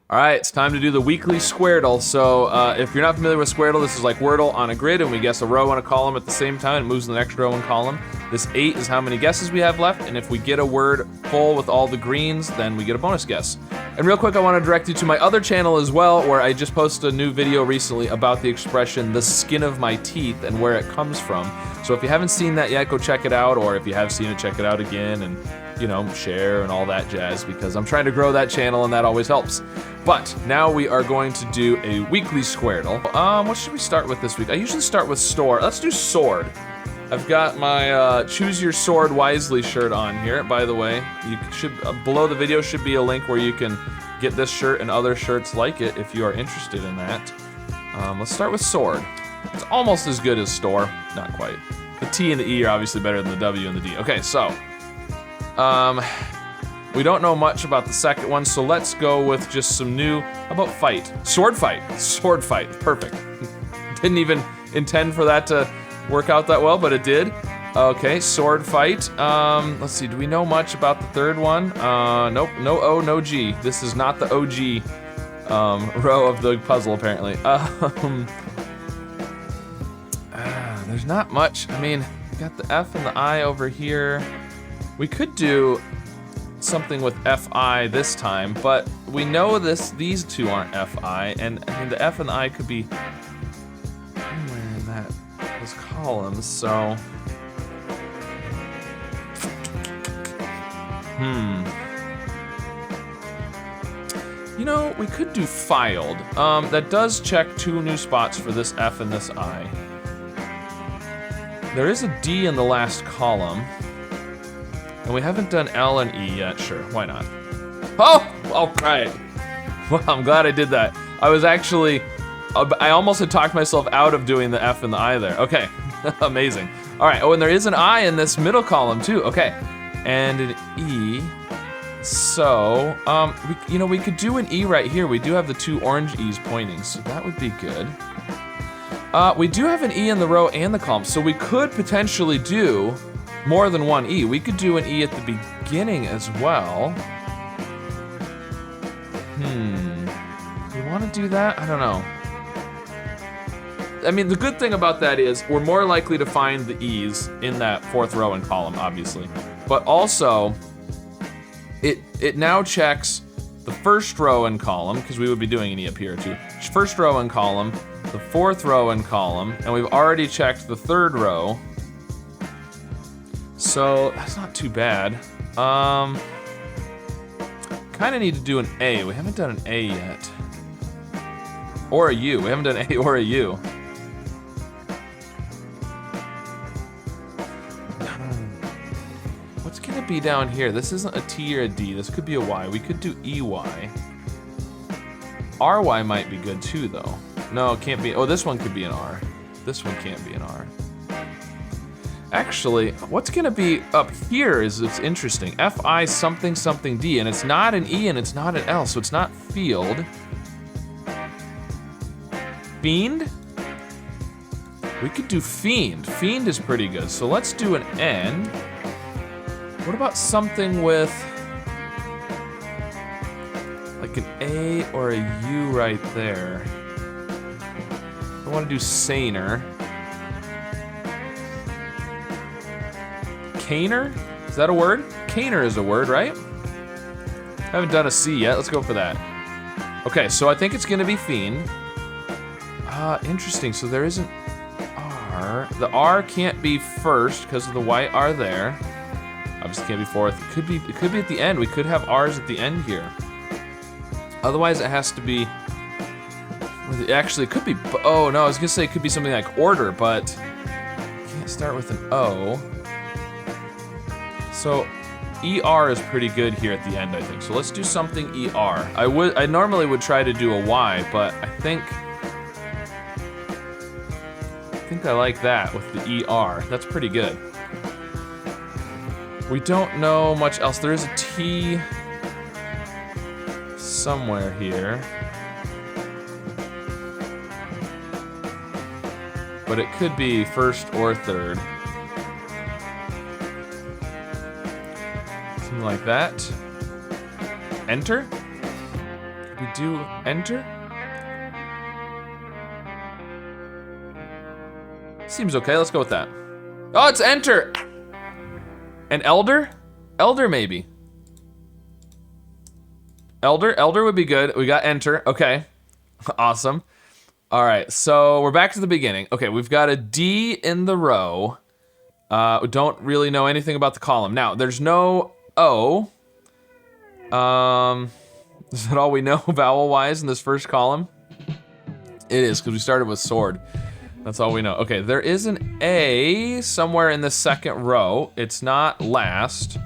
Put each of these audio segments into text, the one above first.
All right, it's time to do the weekly Squirtle. So if you're not familiar with Squirtle, this is like Wordle on a grid, and we guess a row and a column at the same time. It moves to the next row and column. This 8 is how many guesses we have left, and if we get a word full with all the greens, then we get a bonus guess. And real quick, I want to direct you to my other channel as well, where I just posted a new video recently about the expression, the skin of my teeth, and where it comes from. So if you haven't seen that yet, go check it out, or if you have seen it, check it out again, and you know, share and all that jazz, because I'm trying to grow that channel and that always helps. But now we are going to do a weekly Squirtle. What should we start with this week? I usually start with store. Let's do sword. I've got my Choose Your Sword Wisely shirt on here. By the way, you should below the video should be a link where you can get this shirt and other shirts like it if you are interested in that. Let's start with sword. It's almost as good as store, not quite. The T and the E are obviously better than the W and the D. Okay, so we don't know much about the second one, so let's go with just some new. How about fight? Sword fight. Sword fight. Perfect. Didn't even intend for that to work out that well, but it did. Okay, sword fight. Let's see, do we know much about the third one? Nope, no O, no G. This is not the OG row of the puzzle, apparently. There's not much. I mean, we got the F and the I over here. We could do something with FI this time, but we know these two aren't FI, and I mean the F and the I could be anywhere in those columns, so you know, we could do filed. That does check 2 new spots for this F and this I. There is a D in the last column. And we haven't done L and E yet. Sure, why not? Oh, all right. Well, I'm glad I did that. I was actually, I almost had talked myself out of doing the F and the I there. Okay, amazing. All right, oh, and there is an I in this middle column too. Okay, and an E. So, we could do an E right here. We do have the 2 orange E's pointing, so that would be good. We do have an E in the row and the column, so we could potentially do more than 1 E. We could do an E at the beginning as well. Do we want to do that? I don't know. I mean, the good thing about that is we're more likely to find the E's in that 4th row and column, obviously. But also, it now checks the 1st row and column, because we would be doing an E up here too. 1st row and column, the 4th row and column, and we've already checked the 3rd row. So that's not too bad. Kind of need to do an A. We haven't done an A yet. Or a U. We haven't done an A or a U. What's gonna be down here? This isn't a T or a D. This could be a Y. We could do EY. RY might be good too, though. No, it can't be. Oh, this one could be an R. This one can't be an R. Actually, what's gonna be up here is it's interesting. FI something something D, and it's not an E and it's not an L, so it's not field. Fiend? We could do fiend. Fiend is pretty good, so let's do an N. What about something with like an A or a U right there? I want to do saner. Caner? Is that a word? Caner is a word, right? Haven't done a C yet. Let's go for that. Okay, so I think it's gonna be fiend. Interesting. So there isn't R. The R can't be first because of the white R there. Obviously can't be 4th. It could be at the end. We could have R's at the end here. Otherwise, it has to be. Actually, it could be. Oh no, I was gonna say it could be something like order, but you can't start with an O. So ER is pretty good here at the end, I think. So let's do something ER. I normally would try to do a Y, but I think I like that with the ER. That's pretty good. We don't know much else. There is a T somewhere here. But it could be 1st or 3rd. Something like that. Enter? We do enter? Seems okay, let's go with that. Oh, it's enter! And elder? Elder, maybe. Elder would be good. We got enter, okay. Awesome. All right, so we're back to the beginning. Okay, we've got a D in the row. We don't really know anything about the column. Now, there's no O. Is that all we know vowel-wise in this first column? It is, because we started with sword. That's all we know. Okay, there is an A somewhere in the second row. It's not last.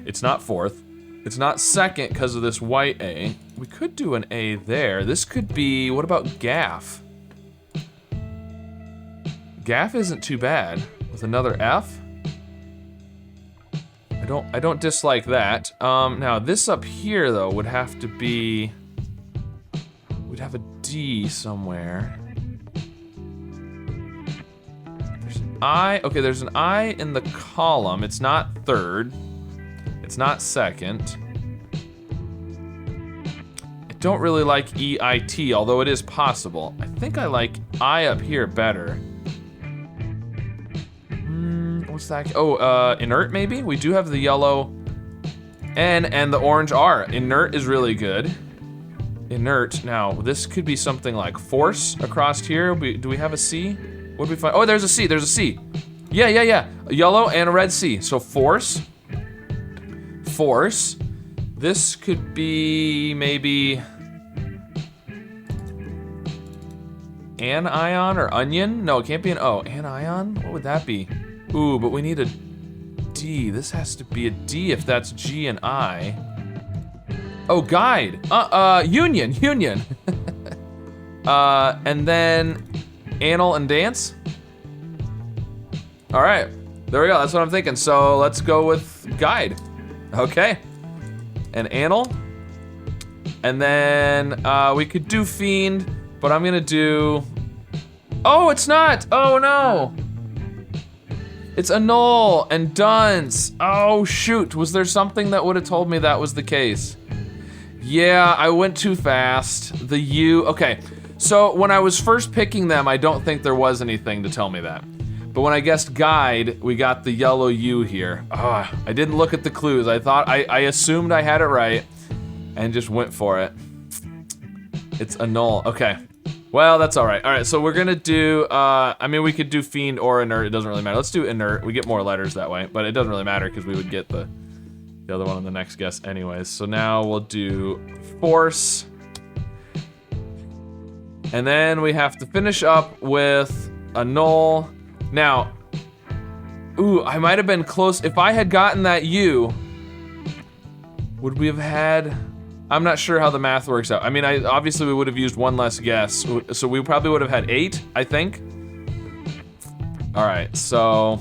It's not fourth. It's not second because of this white A. We could do an A there. This could be, what about gaff? Gaff isn't too bad. With another F? I don't dislike that. Now this up here though would have to be, we'd have a D somewhere. There's an I, okay, there's an I in the column. It's not third. It's not second. I don't really like EIT, although it is possible. I think I like I up here better. What's that? Oh, inert maybe? We do have the yellow N and the orange R. Inert is really good. Inert, now this could be something like force across here. Do we have a C? What did we find? Oh, there's a C, there's a C. Yeah. A yellow and a red C. So force. Force. This could be maybe anion or onion? No, it can't be an O. Anion? What would that be? Ooh, but we need a D. This has to be a D if that's G and I. Oh, guide. Union. And then anal and dance. All right, there we go. That's what I'm thinking. So let's go with guide. Okay. And anal. And then we could do fiend, but I'm gonna do. Oh, it's not. Oh no. It's annul and dunce. Oh shoot, was there something that would have told me that was the case? Yeah, I went too fast. The U, okay. So when I was first picking them, I don't think there was anything to tell me that. But when I guessed guide, we got the yellow U here. I didn't look at the clues. I assumed I had it right and just went for it. It's annul, okay. Well, that's all right. All right, so we're gonna do, I mean, we could do fiend or inert, it doesn't really matter. Let's do inert, we get more letters that way, but it doesn't really matter because we would get the other one on the next guess anyways. So now we'll do force. And then we have to finish up with annul. Now, ooh, I might have been close. If I had gotten that U, would we have had, I'm not sure how the math works out. I mean, obviously we would have used one less guess, so we probably would have had 8, I think. All right, so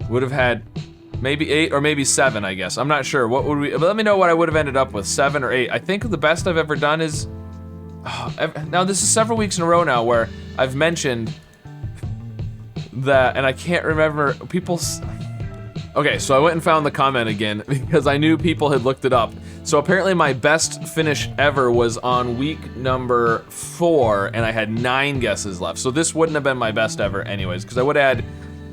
would have had maybe 8 or maybe 7, I guess. I'm not sure. What would we? But let me know what I would have ended up with, 7 or 8. I think the best I've ever done is. Now this is several weeks in a row now where I've mentioned that, and I can't remember people's. Okay, so I went and found the comment again because I knew people had looked it up. So apparently my best finish ever was on week number 4 and I had 9 guesses left. So this wouldn't have been my best ever anyways because I would have had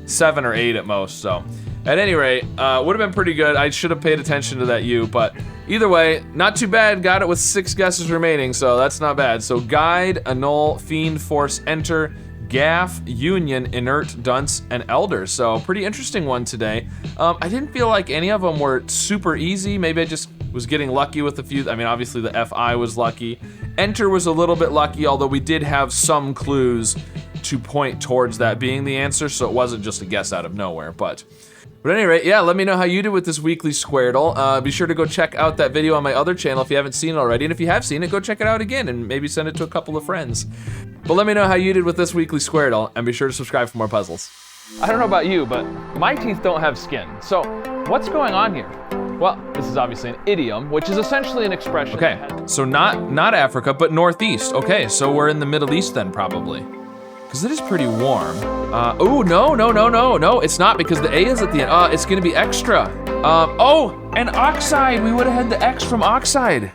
7 or 8 at most. So at any rate, would have been pretty good. I should have paid attention to that U, but either way, not too bad. Got it with 6 guesses remaining, so that's not bad. So guide, annul, fiend, force, enter, gaff, union, inert, dunce, and elder. So pretty interesting one today. I didn't feel like any of them were super easy. Maybe I just was getting lucky with a few. I mean, obviously the FI was lucky. Enter was a little bit lucky, although we did have some clues to point towards that being the answer, so it wasn't just a guess out of nowhere. But at any rate, yeah, let me know how you did with this weekly Squirtle. Be sure to go check out that video on my other channel if you haven't seen it already. And if you have seen it, go check it out again and maybe send it to a couple of friends. But let me know how you did with this weekly Squirtle, and be sure to subscribe for more puzzles. I don't know about you, but my teeth don't have skin. So what's going on here? Well, this is obviously an idiom, which is essentially an expression. Okay, so not Africa, but Northeast. Okay, so we're in the Middle East then, probably. Because it is pretty warm. Oh, no, it's not because the A is at the end. It's gonna be extra. Oh, and oxide, we would have had the X from oxide.